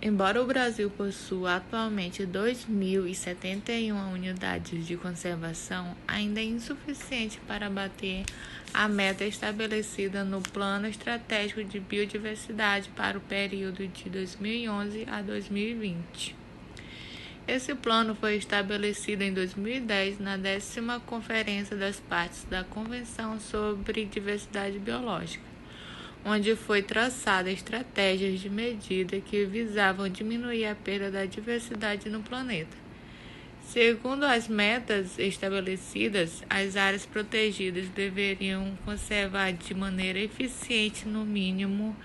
Embora o Brasil possua atualmente 2.071 unidades de conservação, ainda é insuficiente para bater a meta estabelecida no Plano Estratégico de Biodiversidade para o período de 2011 a 2020. Esse plano foi estabelecido em 2010 na 10ª Conferência das Partes da Convenção sobre Diversidade Biológica, onde foi traçada estratégias de medida que visavam diminuir a perda da diversidade no planeta. Segundo as metas estabelecidas, as áreas protegidas deveriam conservar de maneira eficiente no mínimo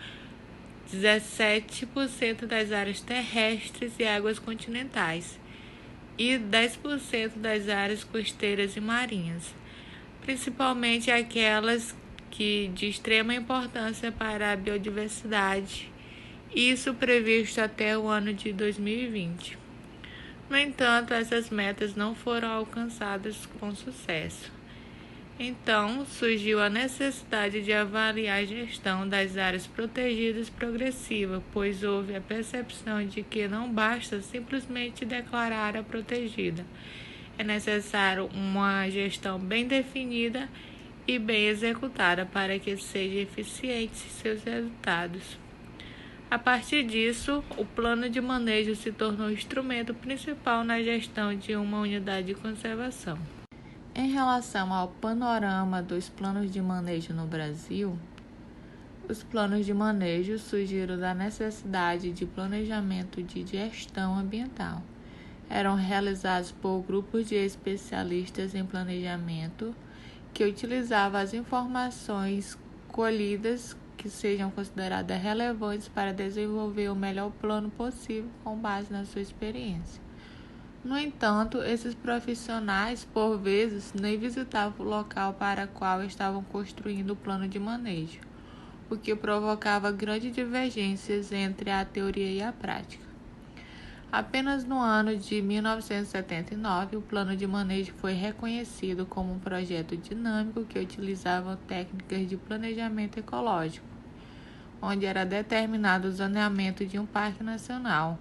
17% das áreas terrestres e águas continentais e 10% das áreas costeiras e marinhas, principalmente aquelas de extrema importância para a biodiversidade, isso previsto até o ano de 2020. No entanto, essas metas não foram alcançadas com sucesso. Então, surgiu a necessidade de avaliar a gestão das áreas protegidas progressiva, pois houve a percepção de que não basta simplesmente declarar área protegida. É necessário uma gestão bem definida e bem executada para que sejam eficientes seus resultados. A partir disso, o plano de manejo se tornou o instrumento principal na gestão de uma unidade de conservação. Em relação ao panorama dos planos de manejo no Brasil, os planos de manejo surgiram da necessidade de planejamento de gestão ambiental. Eram realizados por grupos de especialistas em planejamento que utilizavam as informações colhidas que sejam consideradas relevantes para desenvolver o melhor plano possível com base na sua experiência. No entanto, esses profissionais, por vezes, nem visitavam o local para o qual estavam construindo o plano de manejo, o que provocava grandes divergências entre a teoria e a prática. Apenas no ano de 1979, o plano de manejo foi reconhecido como um projeto dinâmico que utilizava técnicas de planejamento ecológico, onde era determinado o zoneamento de um parque nacional,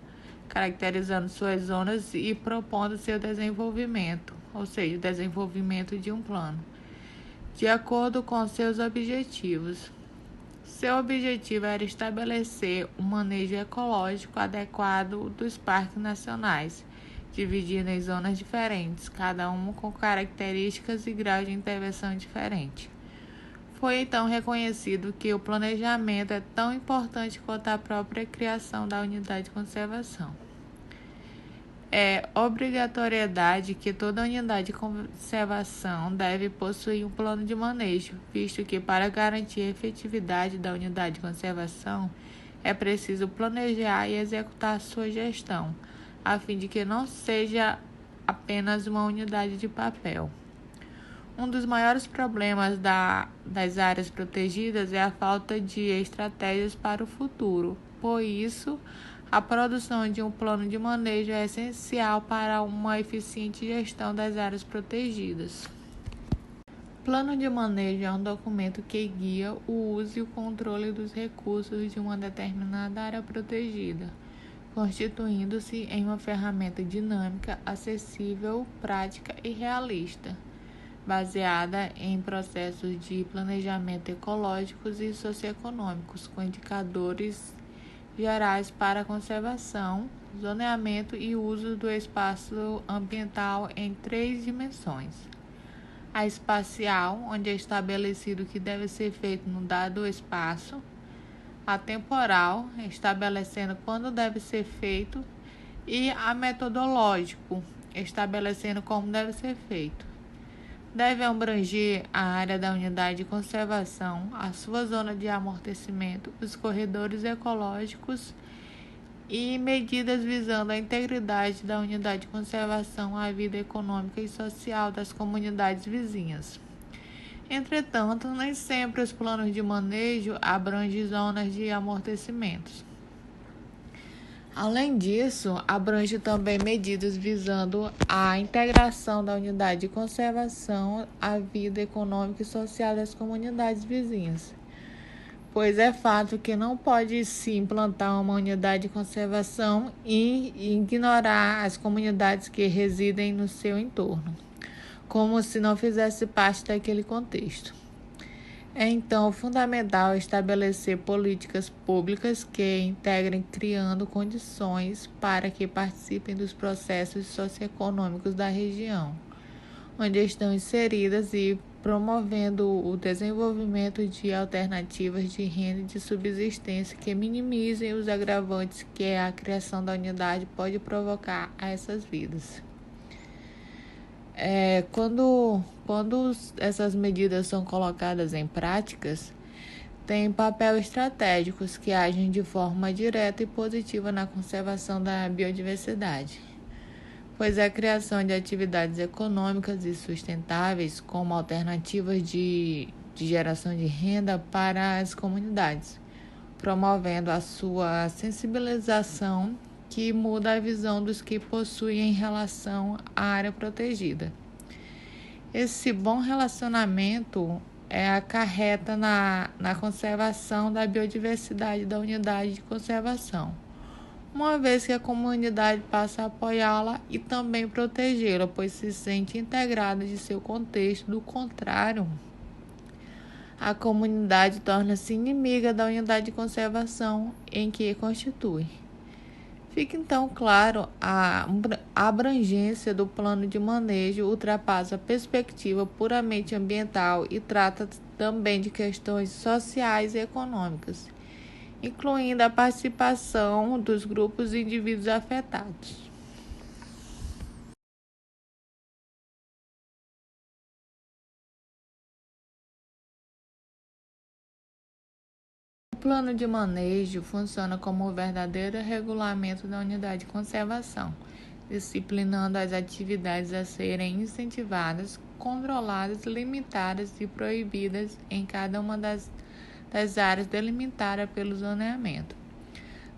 caracterizando suas zonas e propondo seu desenvolvimento, ou seja, o desenvolvimento de um plano, de acordo com seus objetivos. Seu objetivo era estabelecer um manejo ecológico adequado dos parques nacionais, dividido em zonas diferentes, cada uma com características e graus de intervenção diferentes. Foi então reconhecido que o planejamento é tão importante quanto a própria criação da unidade de conservação. É obrigatoriedade que toda unidade de conservação deve possuir um plano de manejo, visto que para garantir a efetividade da unidade de conservação é preciso planejar e executar sua gestão, a fim de que não seja apenas uma unidade de papel. Um dos maiores problemas das áreas protegidas é a falta de estratégias para o futuro. Por isso, a produção de um plano de manejo é essencial para uma eficiente gestão das áreas protegidas. Plano de manejo é um documento que guia o uso e o controle dos recursos de uma determinada área protegida, constituindo-se em uma ferramenta dinâmica, acessível, prática e realista, baseada em processos de planejamento ecológicos e socioeconômicos, com indicadores gerais para a conservação, zoneamento e uso do espaço ambiental em 3 dimensões. A espacial, onde é estabelecido o que deve ser feito no dado espaço. A temporal, estabelecendo quando deve ser feito. E a metodológico, estabelecendo como deve ser feito. Deve abranger a área da unidade de conservação, a sua zona de amortecimento, os corredores ecológicos e medidas visando a integridade da unidade de conservação à vida econômica e social das comunidades vizinhas. Entretanto, nem sempre os planos de manejo abrangem zonas de amortecimentos. Além disso, abrange também medidas visando a integração da unidade de conservação à vida econômica e social das comunidades vizinhas. pois é fato que não pode se implantar uma unidade de conservação e ignorar as comunidades que residem no seu entorno, como se não fizesse parte daquele contexto. É então fundamental estabelecer políticas públicas que integrem, criando condições para que participem dos processos socioeconômicos da região, onde estão inseridas, e promovendo o desenvolvimento de alternativas de renda e de subsistência que minimizem os agravantes que a criação da unidade pode provocar a essas vidas. Quando essas medidas são colocadas em práticas, têm papel estratégicos que agem de forma direta e positiva na conservação da biodiversidade, pois a criação de atividades econômicas e sustentáveis como alternativas de geração de renda para as comunidades, promovendo a sua sensibilização, que muda a visão dos que possuem em relação à área protegida. Esse bom relacionamento acarreta na conservação da biodiversidade da unidade de conservação, uma vez que a comunidade passa a apoiá-la e também protegê-la, pois se sente integrada de seu contexto. Do contrário, a comunidade torna-se inimiga da unidade de conservação em que constitui. Fica então claro, a abrangência do plano de manejo ultrapassa a perspectiva puramente ambiental e trata também de questões sociais e econômicas, incluindo a participação dos grupos e indivíduos afetados. O plano de manejo funciona como um verdadeiro regulamento da unidade de conservação, disciplinando as atividades a serem incentivadas, controladas, limitadas e proibidas em cada uma das áreas delimitadas pelo zoneamento.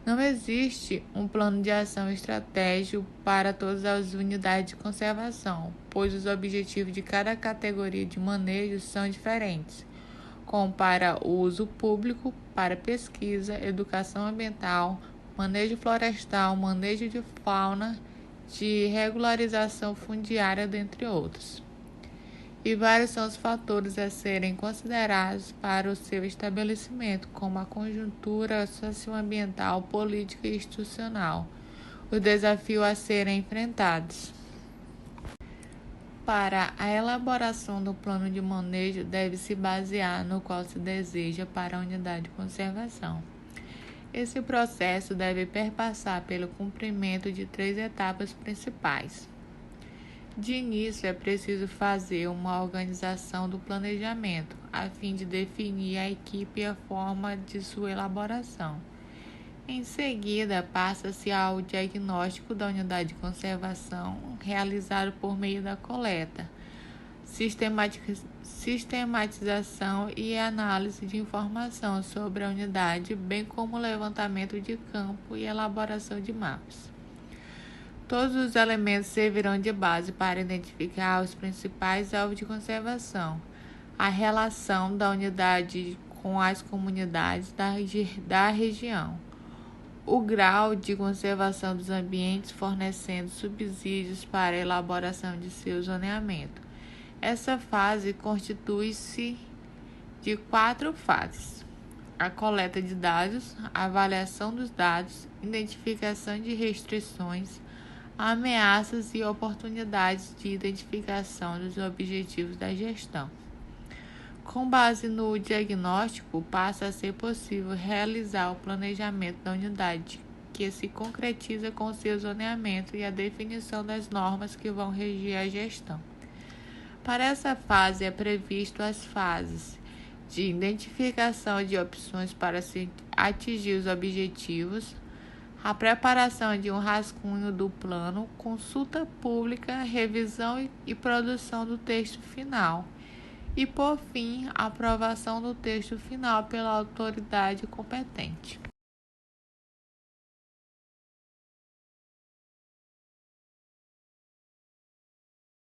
Não existe um plano de ação estratégico para todas as unidades de conservação, pois os objetivos de cada categoria de manejo são diferentes, como para o uso público, para pesquisa, educação ambiental, manejo florestal, manejo de fauna, de regularização fundiária, dentre outros. E vários são os fatores a serem considerados para o seu estabelecimento, como a conjuntura socioambiental, política e institucional, os desafios a serem enfrentados. Para a elaboração do plano de manejo, deve-se basear no qual se deseja para a unidade de conservação. Esse processo deve perpassar pelo cumprimento de 3 etapas principais. De início, é preciso fazer uma organização do planejamento, a fim de definir a equipe e a forma de sua elaboração. Em seguida, passa-se ao diagnóstico da unidade de conservação, realizado por meio da coleta, sistematização e análise de informação sobre a unidade, bem como levantamento de campo e elaboração de mapas. Todos os elementos servirão de base para identificar os principais alvos de conservação, a relação da unidade com as comunidades da região, o grau de conservação dos ambientes, fornecendo subsídios para a elaboração de seu zoneamento. Essa fase constitui-se de 4 fases: a coleta de dados, a avaliação dos dados, identificação de restrições, ameaças e oportunidades de identificação dos objetivos da gestão. Com base no diagnóstico, passa a ser possível realizar o planejamento da unidade, que se concretiza com seu zoneamento e a definição das normas que vão regir a gestão. Para essa fase, é previsto as fases de identificação de opções para se atingir os objetivos, a preparação de um rascunho do plano, consulta pública, revisão e produção do texto final. E, por fim, a aprovação do texto final pela autoridade competente.